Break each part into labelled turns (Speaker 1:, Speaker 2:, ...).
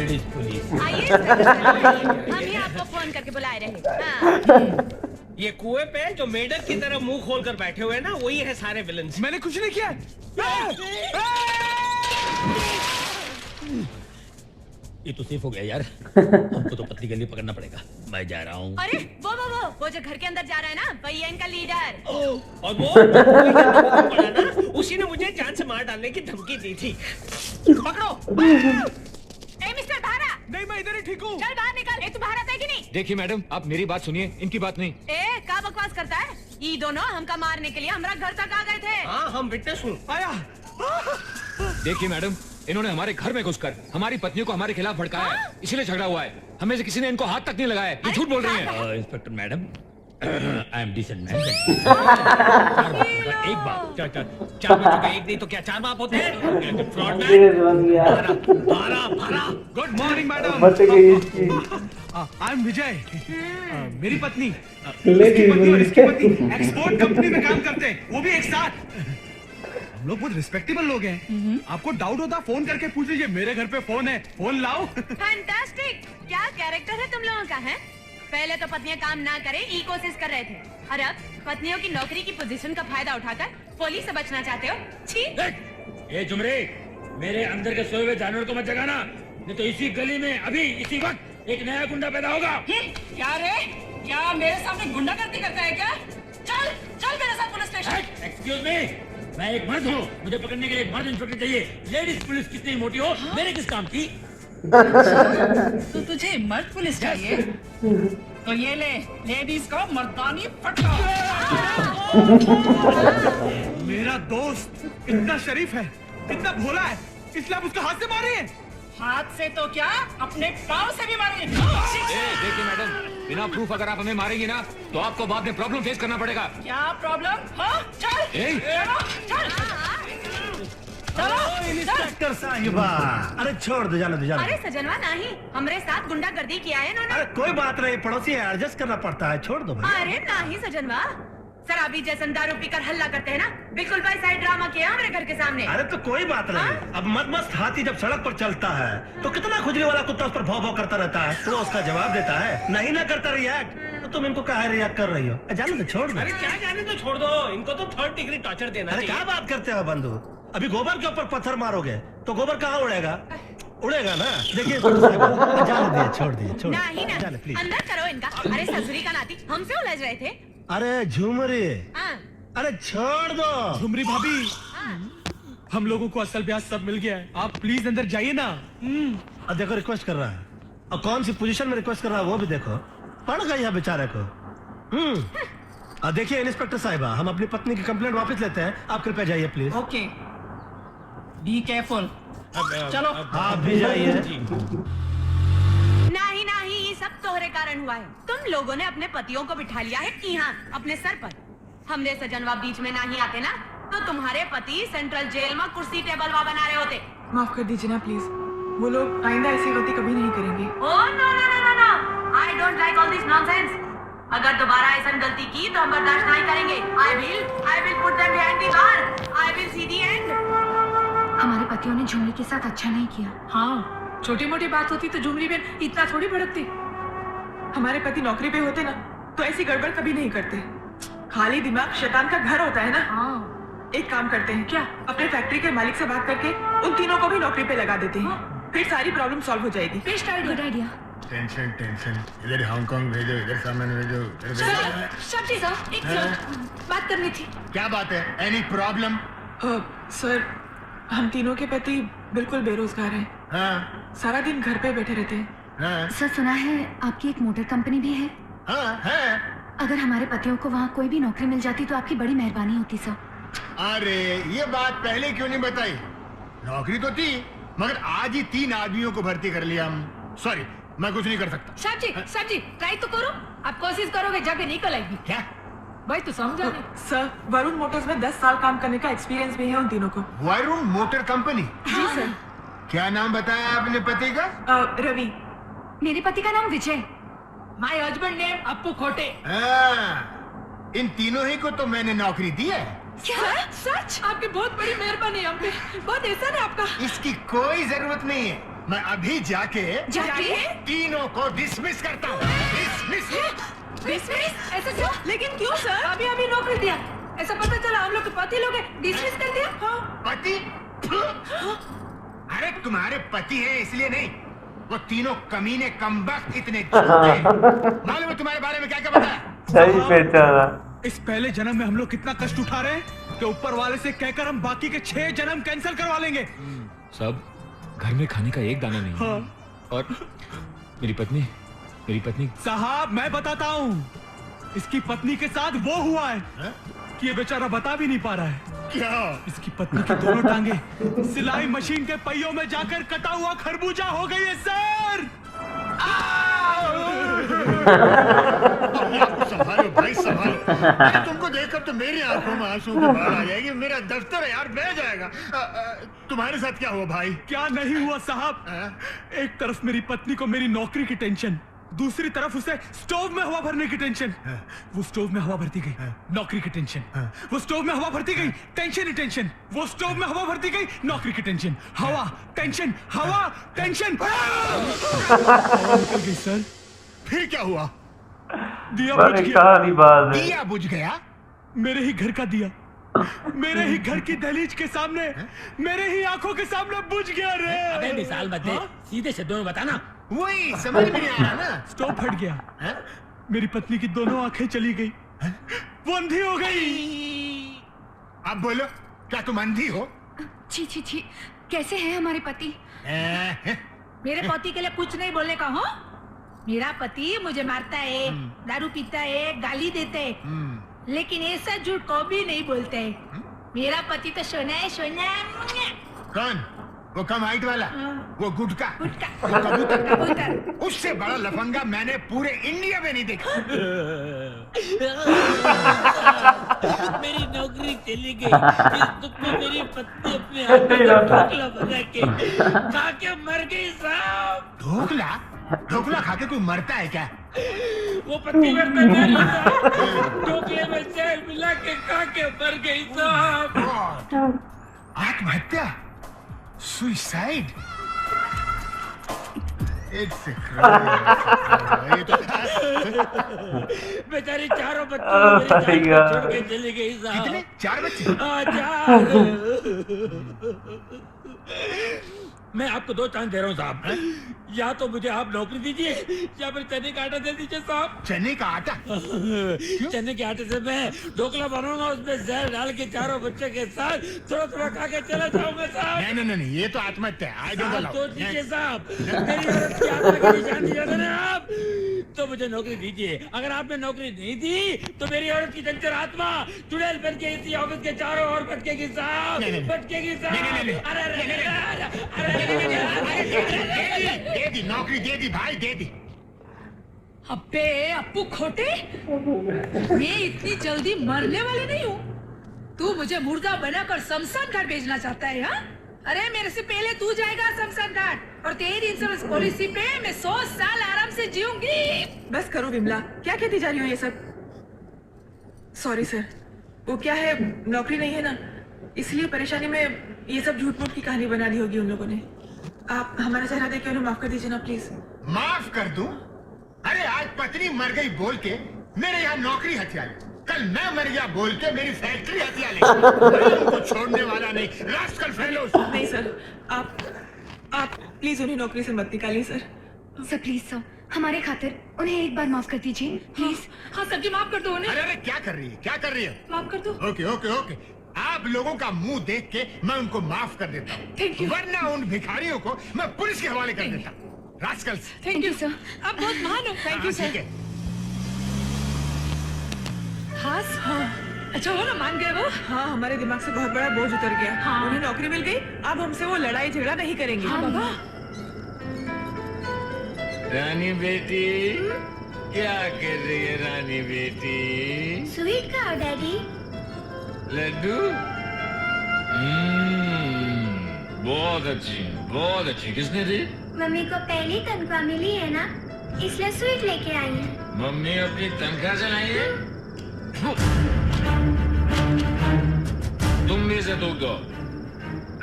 Speaker 1: Ladies police.
Speaker 2: आइए हम ही आपको फोन करके बुलाए रहे। हाँ।
Speaker 1: ये कुएं पे जो मेढक की तरह मुंह खोल कर बैठे हुए हैं ना, वही है सारे विलन।
Speaker 3: मैंने कुछ नहीं किया।
Speaker 1: ये तो सेफ हो गया यार। हमको तो पतली गली पकड़ना पड़ेगा। मैं जा रहा हूँ।
Speaker 2: अरे वो जो घर के अंदर जा रहा है ना, वही है इनका लीडर।
Speaker 1: और वो पड़ा ना, उसी ने मुझे जान से मार डालने की धमकी दी थी। पकड़ो।
Speaker 2: ए मिस्टर भारा।
Speaker 3: नहीं, मैं इधर ही ठीक हूँ।
Speaker 2: चल बाहर निकल। ए तू बाहर आता है कि नहीं?
Speaker 3: देखिए मैडम, आप मेरी बात सुनिए, इनकी बात नहीं।
Speaker 2: ए क्या बकवास करता है? ये दोनों हमका मारने के लिए हमारा घर तक आ गए थे।
Speaker 1: हाँ, हम विटनेस हूँ।
Speaker 3: आया। देखिए मैडम, इन्होंने हमारे घर में घुसकर हमारी पत्नियों को हमारे खिलाफ भड़काया है, इसीलिए झगड़ा हुआ है। हमें से किसी ने इनको हाथ तक नहीं लगाया। ये झूठ बोल रही हैं।
Speaker 1: Inspector madam, I am decent man. एक बाप, चार बच्चों का एक नहीं तो क्या चार बाप होते हैं? Fraud man. भारा।
Speaker 3: Good morning madam. I am Vijay. मेरी पत्नी, इसकी पत्नी और इसकी पत्नी एक्सपोर्ट कंपनी में काम करते हैं, वो भी एक साथ। हम लोग बहुत रिस्पेक्टेबल लोग हैं। आपको डाउट होता फोन करके पूछ लीजिए, मेरे घर पे फोन है, फोन लाओ।
Speaker 2: फैंटास्टिक। क्या कैरेक्टर है तुम लोगों का है? पहले तो पत्नियां काम ना करें ये कोशिश कर रहे थे, और अब पत्नियों की नौकरी की पोजीशन का फायदा उठाकर पुलिस से बचना चाहते हो। छी।
Speaker 1: ये जुमरे, मेरे अंदर के सोए हुए जानवर को मत जगाना, नहीं तो इसी गली में अभी इसी वक्त एक नया गुंडा पैदा होगा।
Speaker 4: क्या रे? क्या मेरे सामने गुंडागर्दी करता है क्या? चल मेरे साथ पुलिस स्टेशन।
Speaker 1: एक्सक्यूज मी, मैं एक मर्द हूँ, मुझे पकड़ने के लिए एक मर्द इंस्पेक्टर चाहिए। लेडीज पुलिस कितनी मोटी हो, मेरे किस काम की?
Speaker 4: तो तुझे मर्द पुलिस चाहिए? तो ये ले, लेडीज का मर्दानी फटका।
Speaker 3: मेरा दोस्त इतना शरीफ है, इतना भोला है, इसलिए आप उसको हाथ से मार रही हैं।
Speaker 4: हाथ से तो क्या, अपने पाँव से भी मारेंगे।
Speaker 3: देखिए मैडम, बिना प्रूफ अगर आप हमें मारेंगी ना, तो आपको बाद में प्रॉब्लम फेस करना पड़ेगा।
Speaker 4: क्या प्रॉब्लम? हाँ चल। चलो
Speaker 5: इंस्पेक्टर साहिबा, अरे छोड़ दो, जाने दो।
Speaker 2: अरे सजनवा नहीं, हमरे साथ गुंडागर्दी किया है इन्होंने।
Speaker 5: अरे कोई बात नहीं, पड़ोसी है, एडजस्ट करना पड़ता है, छोड़ दो भाई।
Speaker 2: अरे नहीं सजनवा, शराबी जैसन दारू पीकर हल्ला करते हैं ना, बिल्कुल भाई साइड ड्रामा किया हमारे घर के सामने।
Speaker 5: अरे तो कोई बात नहीं। अब मस्त हाथी जब सड़क पर चलता है तो कितना खुजली वाला कुत्ता उस पर भौं भौं करता रहता है, तो उसका जवाब देता है, नहीं ना करता रिएक्ट, तो तुम इनको काहे रिएक्ट कर रही हो? जाने दो, छोड़ दो।
Speaker 1: अरे क्या जाने तो छोड़ दो, इनको तो 3rd डिग्री टॉर्चर देना
Speaker 5: अरे क्या
Speaker 1: चाहिए।
Speaker 5: बात करते हो बंधु? अभी गोबर के ऊपर पत्थर मारोगे तो गोबर कहाँ उड़ेगा? उड़ेगा ना। देखिए जाने दिए, छोड़ दिए,
Speaker 2: नहीं ना,
Speaker 5: जाने प्लीज।
Speaker 2: अंदर करो इनका। अरे ससुरी का नाती हमसे उलझ रहे थे।
Speaker 5: अरे झुमरी,
Speaker 2: हाँ।
Speaker 5: अरे छोड़ दो।
Speaker 3: झुमरी भाभी, हम लोगों को असल ब्याज सब मिल गया है, आप प्लीज अंदर जाइए ना।
Speaker 5: अब देखो रिक्वेस्ट कर रहा है, और कौन सी पोजीशन में रिक्वेस्ट कर रहा है वो भी देखो, पड़ गई है बेचारे को। अब देखिए इंस्पेक्टर साहिबा, हम अपनी पत्नी की कंप्लेंट वापस लेते हैं, आप कृपया जाइए प्लीज।
Speaker 4: Okay, be careful. चलो
Speaker 5: आप भी जाइए।
Speaker 2: नहीं नहीं, ये सब तोहरे कारण हुआ है। तुम लोगों ने अपने पतियों को बिठा लिया है यहाँ अपने सर पर। हमरे सजनवा बीच में नहीं आते ना, तो तुम्हारे पति सेंट्रल जेल में कुर्सी टेबल वा बना रहे होते।
Speaker 6: माफ कर दीजिए ना प्लीज, वो लोग आइंदा ऐसी गलती कभी नहीं करेंगे।
Speaker 2: Oh no no no no no, I don't like all this nonsense. अगर दोबारा ऐसा गलती की तो हम बर्दाश्त नहीं करेंगे। I will put them behind the bar. I will see the end.
Speaker 7: हमारे पतियों ने झुमरी के साथ अच्छा नहीं किया।
Speaker 6: हाँ, छोटी मोटी बात होती तो झुमरी बहन इतना थोड़ी भड़कती। हमारे पति नौकरी पे होते ना तो ऐसी गड़बड़ कभी नहीं करते। खाली दिमाग शैतान का घर होता है ना।
Speaker 7: हाँ।
Speaker 6: एक काम करते हैं, क्या अपने फैक्ट्री के मालिक से बात करके उन तीनों को भी नौकरी पे लगा देते हैं। फिर सारी प्रॉब्लम सॉल्व हो जाएगी।
Speaker 7: Good idea.
Speaker 8: टेंशन, इधर हांगकांग भेजो, इधर सामान भेजो,
Speaker 7: सब्जी साहब, एक बात करनी थी।
Speaker 8: क्या बात है? Any problem?
Speaker 6: सर, हम तीनों के पति बिल्कुल बेरोजगार हैं।
Speaker 8: हाँ
Speaker 6: सारा दिन घर पे बैठे रहते हैं।
Speaker 8: हाँ
Speaker 7: सर, सुना है आपकी एक मोटर कंपनी भी है।
Speaker 8: हाँ है।
Speaker 7: अगर हमारे पतियों को वहाँ कोई भी नौकरी मिल जाती तो आपकी बड़ी मेहरबानी होती सर।
Speaker 8: अरे ये बात पहले क्यों नहीं बताई? नौकरी तो थी, मगर आज ही 3 आदमियों को भर्ती कर लिया हम। सॉरी, मैं कुछ नहीं कर सकता।
Speaker 4: साहब जी ट्राई तो करो। आप कोशिश करोगे जाके निकल आएगी।
Speaker 8: क्या
Speaker 4: भाई तू समझा नहीं।
Speaker 6: सर, वरुण मोटर्स में 10 साल काम करने का एक्सपीरियंस भी है उन तीनों को।
Speaker 8: Varun motor company?
Speaker 6: जी सर।
Speaker 8: क्या नाम बताया आपने पति का?
Speaker 6: रवि।
Speaker 7: मेरे पति का नाम विजय।
Speaker 4: माय हस्बैंड नेम अप्पू खोटे।
Speaker 8: इन तीनों ही को तो मैंने नौकरी दी है।
Speaker 4: क्या? सच? आपकी बहुत बड़ी मेहरबानी हम पे, बहुत एहसान है आपका।
Speaker 8: इसकी कोई जरूरत नहीं है। मैं अभी जाके तीनों को डिसमिस करता हूँ।
Speaker 6: डिसमिस? ऐसा क्यों? लेकिन क्यों सर?
Speaker 7: अभी नौकरी दिया, ऐसा पता चला हम लोग के पति लोग डिसमिस कर दिया।
Speaker 6: हाँ।
Speaker 8: पति? अरे तुम्हारे पति है इसलिए नहीं, वो तीनों कमीने कमबख्त इतने मालूम है तुम्हारे बारे में क्या क्या बताया?
Speaker 9: सही पहचाना।
Speaker 3: इस पहले जन्म में हम लोग कितना कष्ट उठा रहे हैं कि ऊपर वाले से कहकर हम बाकी के 6 जन्म कैंसिल करवा लेंगे।
Speaker 10: सब घर में खाने का एक दाना नहीं है।
Speaker 3: हाँ।
Speaker 10: और मेरी पत्नी
Speaker 3: साहब मैं बताता हूँ, इसकी पत्नी के साथ वो हुआ है कि ये बेचारा बता भी नहीं पा रहा है।
Speaker 8: क्या?
Speaker 3: इसकी पत्नी की दोनों टांगे सिलाई मशीन के पहियों में जाकर कटा हुआ खरबूजा हो गई है सर।
Speaker 8: संभालो भाई संभालो। अरे तुमको देखकर तो मेरी आंखों में आंसू की बाढ़ आ जाएगी। मेरा दफ्तर है यार, बह जाएगा। तुम्हारे साथ क्या हुआ भाई?
Speaker 3: क्या नहीं हुआ साहब? एक तरफ मेरी पत्नी को मेरी नौकरी की टेंशन, दूसरी तरफ उसे स्टोव में हवा भरने की टेंशन। वो स्टोव में हवा भरती गई, नौकरी की टेंशन। वो स्टोव में हवा भरती गई, टेंशन ही टेंशन। वो स्टोव में हवा भरती गई, नौकरी की टेंशन। हवा टेंशन, हवा टेंशन। निकल गई सर।
Speaker 8: फिर क्या हुआ?
Speaker 3: दिया बुझ गया।
Speaker 8: दिया बुझ गया?
Speaker 3: मेरे ही घर का दिया, मेरे ही घर की दहलीज के सामने, मेरे ही आंखों के सामने बुझ गया रे।
Speaker 1: अबे मिसाल मत दे, सीधे शब्दों में बताना।
Speaker 8: वही समझ में नहीं आ रहा ना।
Speaker 3: स्टोव फट गया, मेरी पत्नी की दोनों आंखें चली गई, वो अंधी हो गई।
Speaker 8: अब बोलो, क्या तुम अंधी हो?
Speaker 7: छी छी छी, कैसे हैं हमारे पति?
Speaker 4: मेरे पति के लिए कुछ नहीं बोलने का हो। मेरा पति मुझे मारता है, दारू पीता है, गाली देते है, लेकिन ऐसा झूठ कभी नहीं बोलते है। मेरा पति तो सोना है, सोना।
Speaker 8: कौन? वो कम हाइट वाला, वो गुटका,
Speaker 4: कबूतर।
Speaker 8: उससे बड़ा लफंगा मैंने पूरे इंडिया में नहीं देखा।
Speaker 1: मेरी नौकरी चली गई, इस दुख में मेरी पत्नी अपने हाथ में ढोकला बना के खा के मर गई साहब।
Speaker 8: ढोकला खा के कोई मरता है क्या?
Speaker 1: वो पत्नी मरता नहीं साहब, ढोकले में जहर मिला के खा के मर गई साहब।
Speaker 8: आत्महत्या? सुसाइड?
Speaker 1: बेचारी चारों बच्चे छोड़ के चली गई साहब।
Speaker 8: कितने? 4 बच्चे?
Speaker 1: 4। मैं आपको 2 चांस दे रहा हूँ साहब, या तो मुझे आप नौकरी दीजिए या फिर चने का आटा दे दीजिए साहब।
Speaker 8: चने का आटा?
Speaker 1: चने के आटे से मैं ढोकला बनाऊंगा, उसमें जहर डाल के चारों बच्चे के साथ थोड़ा थोड़ा खा के चला जाऊंगा साहब।
Speaker 8: नहीं, ये तो आत्महत्या है।
Speaker 1: तो दीजिए साहब, मेरी औरत की आत्मा की निशानी जाते ना आप, तो मुझे नौकरी दीजिए। अगर आपने नौकरी नहीं दी तो मेरी औरत की चंचल आत्मा चुड़ैल बन के इसी ऑफिस के चारों ओर भटकेगी साहब, भटकेगी साहब। अरे
Speaker 8: दे दी नौकरी, दे दी भाई, दे दी।
Speaker 4: अबे अप्पू खोटे, मैं इतनी जल्दी मरने वाली नहीं हूँ। तू मुझे मुर्गा बनाकर शमशान घाट भेजना चाहता है? हाँ? अरे मेरे से पहले तू जाएगा शमशान घाट, और तेरी इंश्योरेंस पॉलिसी पे मैं 100 साल आराम से जीऊंगी।
Speaker 6: बस करो विमला, क्या कहती जा रही हो ये सब? सॉरी सर, वो क्या है, नौकरी नहीं है ना, इसलिए परेशानी में ये सब झूठ मूठ की कहानी बना दी होगी उन लोगों ने। आप हमारा चेहरा देख के उन्हें माफ कर दीजिए ना प्लीज।
Speaker 8: माफ कर दूं? अरे आज पत्नी मर गई बोल के मेरे यहाँ नौकरी हथिया ली, कल मैं मर गया बोल के मेरी फैक्ट्री हथिया ली। मैं उनको छोड़ने वाला नहीं, रास्कल फेलोस।
Speaker 6: नहीं सर, आप प्लीज उन्हें नौकरी से मत निकालिए सर।
Speaker 7: सर प्लीज सर, हमारे खातिर उन्हें एक बार माफ कर दीजिए प्लीज।
Speaker 4: हाँ सब्जी माफ कर दो उन्हें।
Speaker 8: अरे क्या कर रही है, क्या कर रही है?
Speaker 4: माफ कर दो।
Speaker 8: ओके, आप लोगों का मुंह देख के मैं उनको माफ कर देता हूँ, वरना उन भिखारियों को मैं पुलिस के हवाले कर देता। रास्कल्स।
Speaker 7: थैंक यू सर,
Speaker 4: आप बहुत महान हो।
Speaker 8: Thank you sir.
Speaker 4: हाँ, अच्छा हो ना, मान गए वो?
Speaker 6: हाँ, हमारे दिमाग से बहुत बड़ा बोझ उतर गया।
Speaker 4: हाँ।
Speaker 6: उन्हें नौकरी मिल गई, अब हमसे वो लड़ाई झगड़ा नहीं करेंगे।
Speaker 4: हाँ बाबा।
Speaker 11: रानी बेटी, क्या कर रही है रानी बेटी?
Speaker 12: स्वीट खाओ डैडी।
Speaker 11: लड्डू? बहुत अच्छी। किसने दी?
Speaker 12: मम्मी को पहली तनख्वाह मिली है ना, इसलिए स्वीट लेके आई है।
Speaker 11: मम्मी अपनी तनख्वाह से लाई है? तुम भी इसे थूक दो।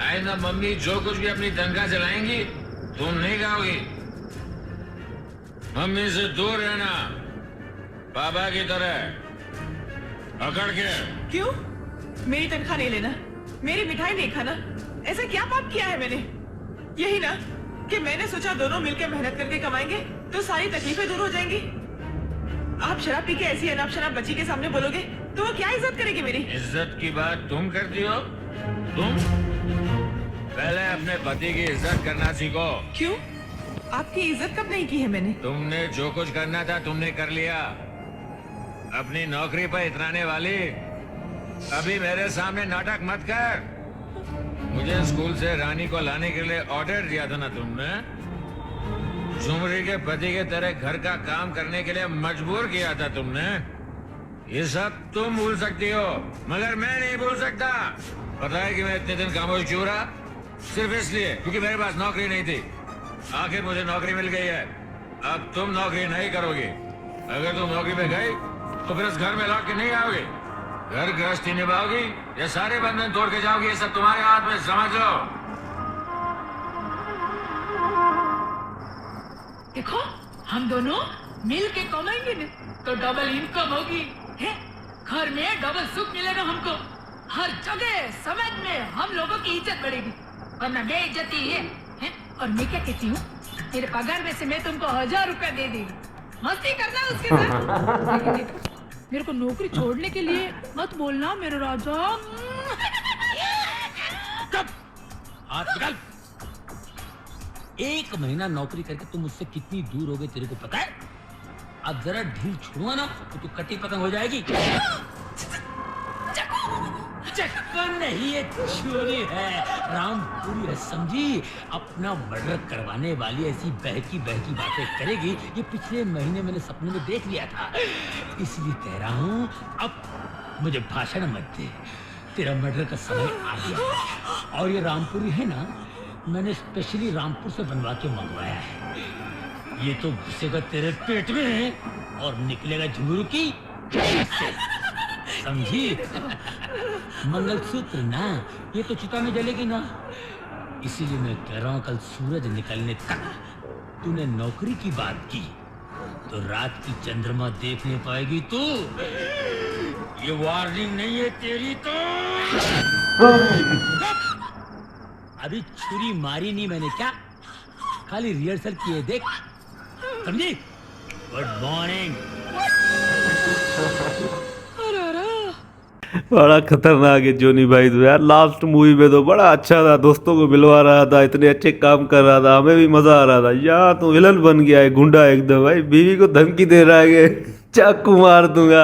Speaker 11: आए ना, मम्मी जो कुछ भी अपनी तनख्वाह चलाएंगी तुम नहीं खाओगी। मम्मी से दूर रहना, पापा की तरह अकड़ के।
Speaker 6: क्यों? मेरी तनख्वाह नहीं लेना, मेरी मिठाई नहीं खाना, ऐसा क्या पाप किया है मैंने? यही ना कि मैंने सोचा दोनों मिलकर मेहनत करके कमाएंगे तो सारी तकलीफें दूर हो जाएंगी। आप शराब पी के ऐसी अनाप शनाप बच्ची के सामने बोलोगे तो वो क्या इज्जत करेगी मेरी?
Speaker 11: इज्जत की बात तुम करती हो? तुम पहले अपने पति की इज्जत करना सीखो।
Speaker 6: क्यों? आपकी इज्जत कब नहीं की है मैंने?
Speaker 11: तुमने जो कुछ करना था तुमने कर लिया। अपनी नौकरी पर इतराने वाली, अभी मेरे सामने नाटक मत कर। मुझे स्कूल से रानी को लाने के लिए ऑर्डर दिया था ना तुमने? झुमरी के पति के तरह घर का काम करने के लिए मजबूर किया था तुमने। ये सब तुम भूल सकती हो, मगर मैं नहीं भूल सकता। पता है कि मैं इतने दिन खामोश क्यों रहा? सिर्फ इसलिए क्योंकि मेरे पास नौकरी नहीं थी। आखिर मुझे नौकरी मिल गई है। अब तुम नौकरी नहीं करोगी। अगर तुम नौकरी पे गई तो फिर इस घर में लौट के नहीं आओगी। घर गृहस्थी निभाओगी या सारे बंधन तोड़ के जाओगी, ये सब तुम्हारे हाथ में, समझ लो।
Speaker 4: देखो, हम दोनों मिल के कमाएंगे ना तो डबल इनकम होगी, है? घर में डबल सुख मिलेगा हमको। हर जगह समाज में हम लोगों की इज्जत बढ़ेगी, वरना बेइज्जती है? और मैं क्या कहती हूँ, तेरे पगार में से मैं तुमको 1000 रुपया दे देगी, मस्ती करना उसके साथ। मेरे को नौकरी छोड़ने के लिए मत बोलना मेरे राजा।
Speaker 1: चुप! हाथ निकाल। 1 महीना नौकरी करके तुम मुझसे कितनी दूर हो गए तेरे को पता है? अब जरा ढील छोड़ूंगा ना तो तू कटी पतंग हो जाएगी। चक्कर नहीं, ये छुरी है, रामपुरी है, समझी? अपना मर्डर करवाने वाली ऐसी बहकी बहकी बातें करेगी, ये पिछले महीने मैंने सपने में देख लिया था। इसलिए कह रहा हूँ, अब मुझे भाषण मत दे, तेरा मर्डर का समय आ गया। और ये रामपुरी है ना, मैंने स्पेशली रामपुर से बनवा के मंगवाया है। ये तो घुसेगा तेरे पेट में और निकलेगा झुमरू की से, समझी? मंगलसूत्र ना, ये तो चिता में जलेगी ना। इसीलिए मैं कह रहा हूँ, कल सूरज निकलने तक तूने नौकरी की बात की तो रात की चंद्रमा देख नहीं पाएगी तू। ये वार्निंग नहीं है तेरी तो। अभी छुरी मारी नहीं मैंने, क्या खाली रिहर्सल किए, देख, समझी? Good morning.
Speaker 9: बड़ा खतरनाक है जोनी भाई तो यार। लास्ट मूवी में तो बड़ा अच्छा था, दोस्तों को मिलवा रहा था, इतने अच्छे काम कर रहा था, हमें भी मजा आ रहा था। यार तो विलन बन गया है, गुंडा एकदम भाई। बीवी को धमकी दे रहा है कि चाकू मार दूंगा।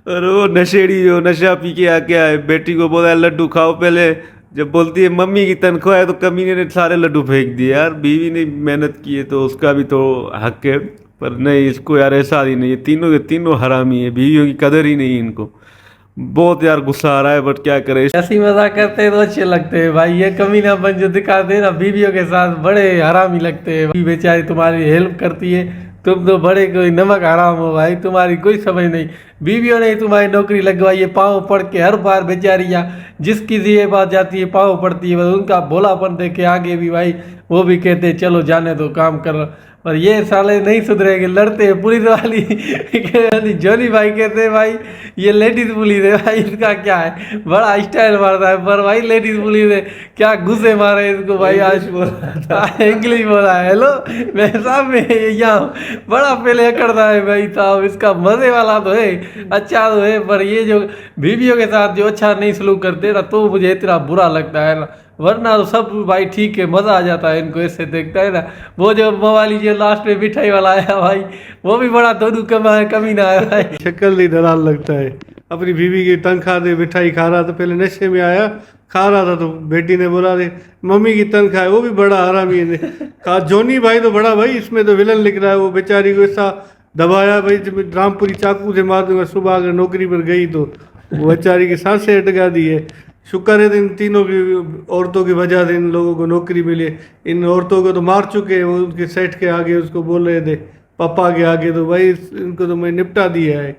Speaker 9: और वो नशेड़ी जो नशा पी के आके आए, बेटी को बोला लड्डू खाओ पहले, जब बोलती है मम्मी की तनख्वाह है तो कमीने ने सारे लड्डू फेंक दिए। यार बीवी ने मेहनत की है तो उसका भी तो हक है, पर नहीं, इसको यार ऐसा ही नहीं है। तीनों के तीनों हरामी है, बीवियों की कदर ही नहीं इनको। बहुत यार गुस्सा आ रहा है, बट क्या करे।
Speaker 13: ऐसी मजाक करते हैं तो अच्छे लगते हैं भाई। ये कमीनापन जो दिखाते हैं ना बीवियों के साथ, बड़े हरामी लगते हैं। बेचारी तुम्हारी हेल्प करती है, तुम तो बड़े कोई नमक हराम हो भाई, तुम्हारी कोई समझ नहीं। बीवियों ने तुम्हारी नौकरी लगवाई है, पाँव पड़ के हर बार बेचारियाँ जिसकी ये बात जाती है पाँव पड़ती है, उनका भोलापन देख के आगे भी भाई वो भी कहते हैं चलो जाने दो काम कर। और ये साले नहीं सुधरेंगे, लड़ते हैं। पुलिस वाली जोनी भाई कहते हैं भाई ये लेडीज पुलिस है भाई, इसका क्या है, बड़ा स्टाइल मारता है। पर भाई लेडीज पुलिस है, क्या घुसे मारे इसको भाई। आज इंग्लिश बोला है, हेलो मैं साहब में यहाँ बड़ा पहले अकड़ता है भाई साहब। इसका मजे वाला तो है, अच्छा तो है, पर ये जो बीवियों के साथ जो अच्छा नहीं सलूक करते ना तो मुझे इतना बुरा लगता है ना। वरना तो सब भाई ठीक है, मज़ा आ जाता है इनको ऐसे देखता है ना। वो जो मवाली जो लास्ट में मिठाई वाला आया भाई, वो भी बड़ा दोनों कमीना आया भाई।
Speaker 9: शक्ल नहीं दलाल लगता है। अपनी बीवी की तनख्वाह दे मिठाई खा रहा था, पहले नशे में आया, खा रहा था तो बेटी ने बोला रे मम्मी की तनख्वाह है, वो भी बड़ा हरामी है। कहा जोनी भाई तो बड़ा भाई, इसमें तो विलन लिख रहा है। वो बेचारी को ऐसा दबाया भाई, रामपुरी चाकू से मार दूंगा। सुबह अगर नौकरी पर गई तो वो बेचारी की सांसें अटका दी है। शुक्र है इन तीनों की औरतों की वजह से इन लोगों को नौकरी मिली। इन औरतों को तो मार चुके हैं, वो उनके सेठ के आगे उसको बोल रहे थे, पापा के आगे, तो भाई इनको तो मैं निपटा दिया है।